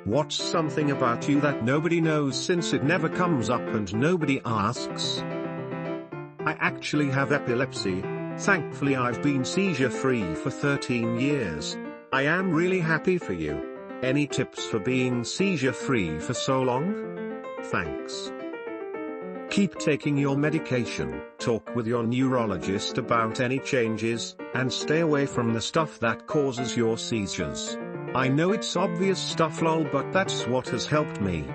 What's something about you that nobody knows since it never comes up and nobody asks? I actually have epilepsy. Thankfully I've been seizure-free for 13 years. I am really happy for you. Any tips for being seizure-free for so long? Thanks. Keep taking your medication, talk with your neurologist about any changes, and stay away from the stuff that causes your seizures. I know it's obvious stuff lol, but that's what has helped me.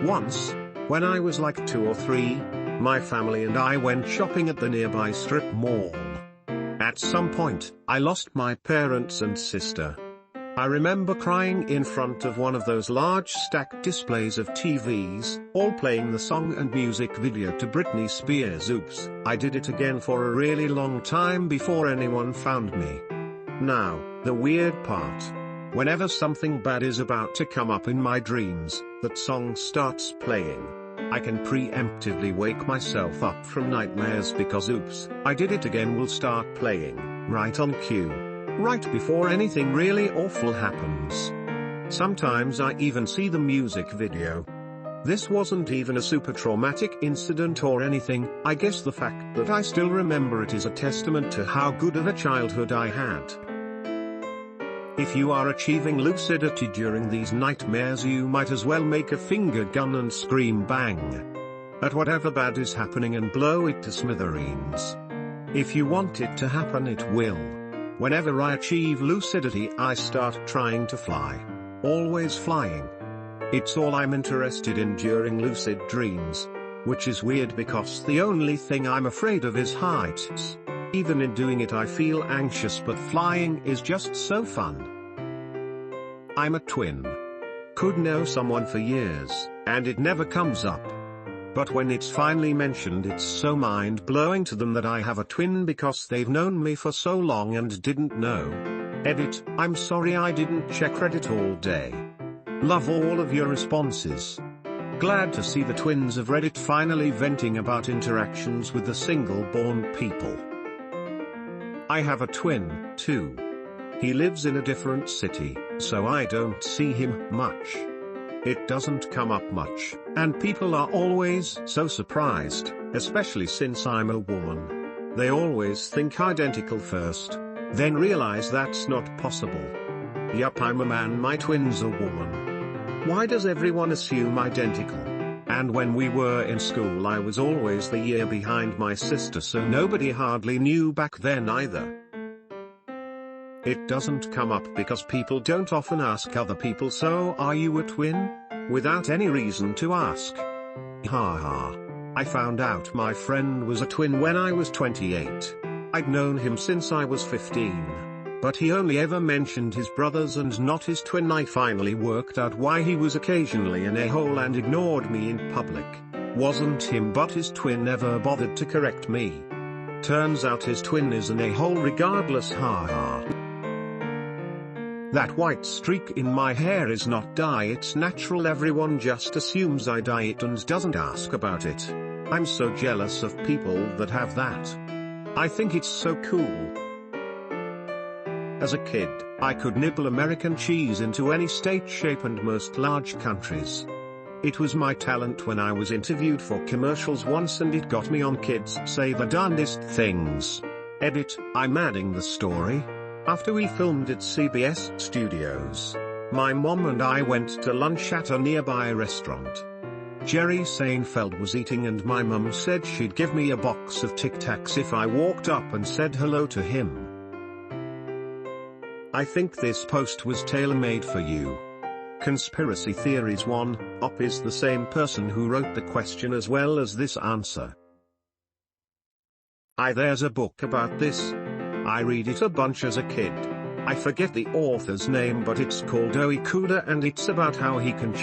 Once, when I was like 2 or 3, my family and I went shopping at the nearby strip mall. At some point, I lost my parents and sister. I remember crying in front of one of those large stacked displays of TVs, all playing the song and music video to Britney Spears' Oops, I Did It Again for a really long time before anyone found me. Now, the weird part. Whenever something bad is about to come up in my dreams, that song starts playing. I can preemptively wake myself up from nightmares because Oops, I Did It Again will start playing, right on cue. Right before anything really awful happens. Sometimes I even see the music video. This wasn't even a super traumatic incident or anything. I guess the fact that I still remember it is a testament to how good of a childhood I had. If you are achieving lucidity during these nightmares, you might as well make a finger gun and scream bang at whatever bad is happening and blow it to smithereens. If you want it to happen, it will. Whenever I achieve lucidity, I start trying to fly. Always flying. It's all I'm interested in during lucid dreams. Which is weird because the only thing I'm afraid of is heights. Even in doing it I feel anxious, but flying is just so fun. I'm a twin. Could know someone for years, and it never comes up. But when it's finally mentioned, it's so mind-blowing to them that I have a twin because they've known me for so long and didn't know. Edit, I'm sorry I didn't check Reddit all day. Love all of your responses. Glad to see the twins of Reddit finally venting about interactions with the single-born people. I have a twin, too. He lives in a different city, so I don't see him much. It doesn't come up much, and people are always so surprised, especially since I'm a woman. They always think identical first, then realize that's not possible. Yup, I'm a man, my twin's a woman. Why does everyone assume identical? And when we were in school I was always the year behind my sister, so nobody hardly knew back then either. It doesn't come up because people don't often ask other people, so are you a twin? Without any reason to ask. Haha. I found out my friend was a twin when I was 28. I'd known him since I was 15. But he only ever mentioned his brothers and not his twin. I finally worked out why he was occasionally an a-hole and ignored me in public. Wasn't him, but his twin never bothered to correct me. Turns out his twin is an a-hole regardless. Haha. That white streak in my hair is not dye, it's natural. Everyone just assumes I dye it and doesn't ask about it. I'm so jealous of people that have that. I think it's so cool. As a kid, I could nibble American cheese into any state shape and most large countries. It was my talent when I was interviewed for commercials once, and it got me on Kids Say the Darndest Things. Edit, I'm adding the story. After we filmed at CBS Studios, my mom and I went to lunch at a nearby restaurant. Jerry Seinfeld was eating and my mum said she'd give me a box of Tic Tacs if I walked up and said hello to him. I think this post was tailor-made for you. Conspiracy Theories 1, Op is the same person who wrote the question as well as this answer. There's a book about this. I read it a bunch as a kid. I forget the author's name, but it's called Kuda, and it's about how he can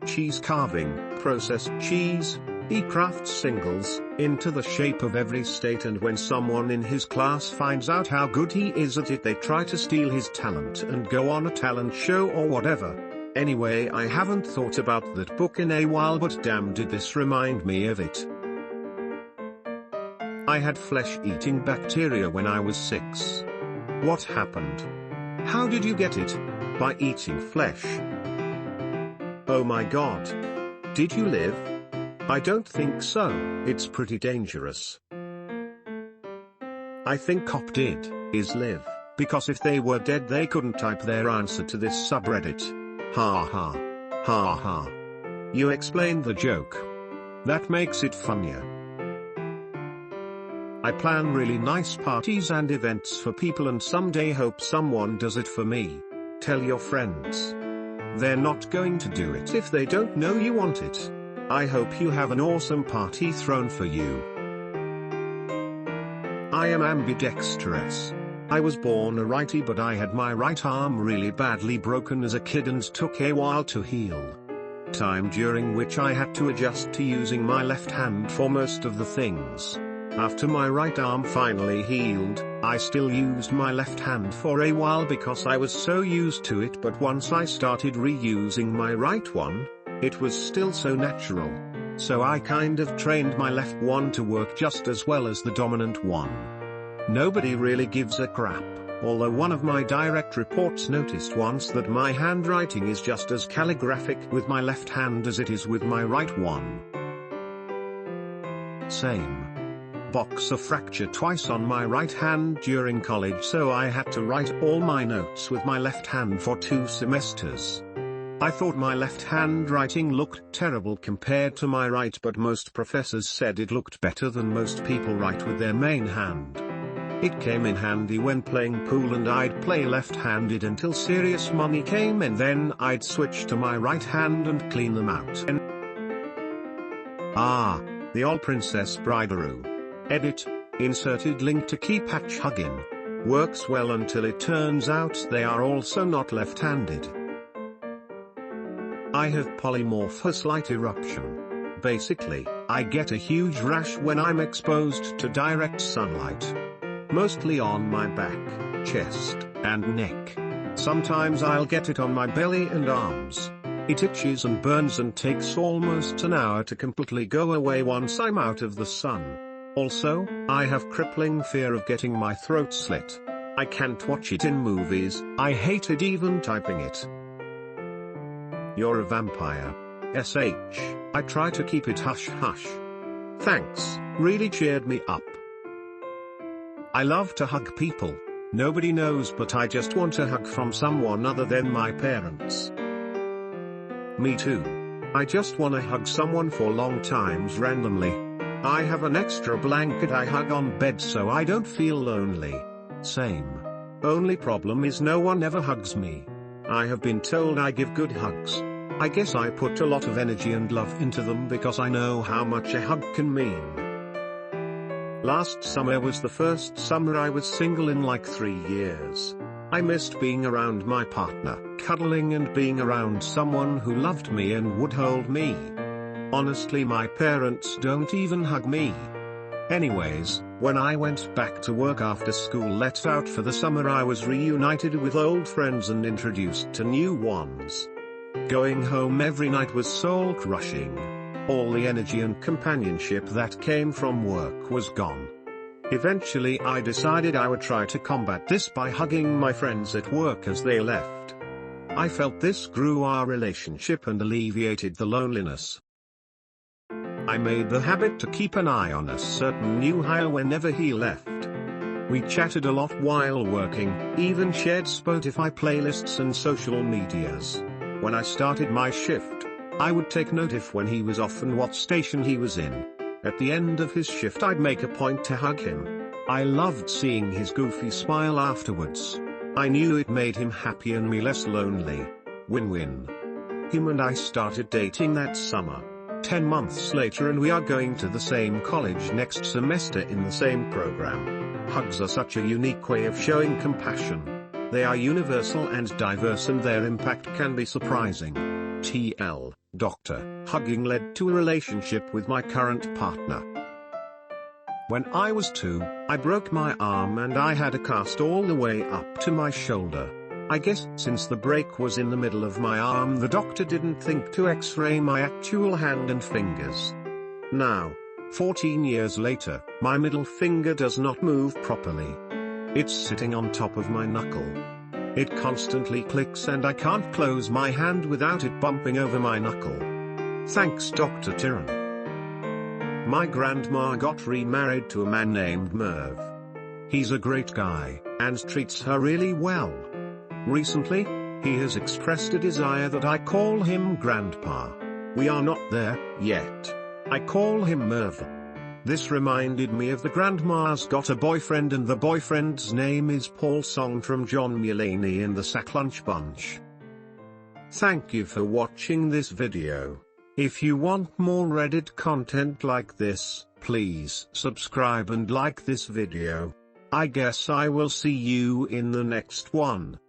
cheese carving, processed cheese. He crafts singles into the shape of every state, and when someone in his class finds out how good he is at it, they try to steal his talent and go on a talent show or whatever. Anyway, I haven't thought about that book in a while, but damn, did this remind me of it. I had flesh-eating bacteria when I was 6. What happened? How did you get it? By eating flesh. Oh my god. Did you live? I don't think so, it's pretty dangerous. I think cop did, is live, because if they were dead they couldn't type their answer to this subreddit. Ha ha. Ha ha. You explained the joke. That makes it funnier. I plan really nice parties and events for people and someday hope someone does it for me. Tell your friends. They're not going to do it if they don't know you want it. I hope you have an awesome party thrown for you. I am ambidextrous. I was born a righty but I had my right arm really badly broken as a kid and took a while to heal. Time during which I had to adjust to using my left hand for most of the things. After my right arm finally healed, I still used my left hand for a while because I was so used to it, but once I started reusing my right one, it was still so natural. So I kind of trained my left one to work just as well as the dominant one. Nobody really gives a crap, although one of my direct reports noticed once that my handwriting is just as calligraphic with my left hand as it is with my right one. Same. Boxer fracture twice on my right hand during college, so I had to write all my notes with my left hand for 2 semesters. I thought my left handwriting looked terrible compared to my right, but most professors said it looked better than most people write with their main hand. It came in handy when playing pool, and I'd play left-handed until serious money came, and then I'd switch to my right hand and clean them out. The old Princess Bridearoo. Edit, inserted link to keep hatch hugging. Works well until it turns out they are also not left-handed. I have polymorph, a slight eruption. Basically, I get a huge rash when I'm exposed to direct sunlight. Mostly on my back, chest, and neck. Sometimes I'll get it on my belly and arms. It itches and burns and takes almost an hour to completely go away once I'm out of the sun. Also, I have crippling fear of getting my throat slit. I can't watch it in movies, I hated even typing it. You're a vampire. SH, I try to keep it hush hush. Thanks, really cheered me up. I love to hug people. Nobody knows, but I just want a hug from someone other than my parents. Me too. I just wanna hug someone for long times randomly. I have an extra blanket I hug on bed so I don't feel lonely. Same. Only problem is no one ever hugs me. I have been told I give good hugs. I guess I put a lot of energy and love into them because I know how much a hug can mean. Last summer was the first summer I was single in like 3 years. I missed being around my partner, cuddling and being around someone who loved me and would hold me. Honestly, my parents don't even hug me. Anyways, when I went back to work after school let out for the summer, I was reunited with old friends and introduced to new ones. Going home every night was soul-crushing. All the energy and companionship that came from work was gone. Eventually I decided I would try to combat this by hugging my friends at work as they left. I felt this grew our relationship and alleviated the loneliness. I made the habit to keep an eye on a certain new hire whenever he left. We chatted a lot while working, even shared Spotify playlists and social medias. When I started my shift, I would take note of when he was off and what station he was in. At the end of his shift I'd make a point to hug him. I loved seeing his goofy smile afterwards. I knew it made him happy and me less lonely. Win-win. Him and I started dating that summer. 10 months later and we are going to the same college next semester in the same program. Hugs are such a unique way of showing compassion. They are universal and diverse and their impact can be surprising. TL, Doctor, hugging led to a relationship with my current partner. When I was 2, I broke my arm and I had a cast all the way up to my shoulder. I guess since the break was in the middle of my arm, the doctor didn't think to x-ray my actual hand and fingers. Now, 14 years later, my middle finger does not move properly. It's sitting on top of my knuckle. It constantly clicks and I can't close my hand without it bumping over my knuckle. Thanks Dr. Turan. My grandma got remarried to a man named Merv. He's a great guy, and treats her really well. Recently, he has expressed a desire that I call him Grandpa. We are not there yet. I call him Merv. This reminded me of the grandma's got a boyfriend and the boyfriend's name is Paul Song from John Mulaney and the Sack Lunch Bunch. Thank you for watching this video. If you want more Reddit content like this, please subscribe and like this video. I guess I will see you in the next one.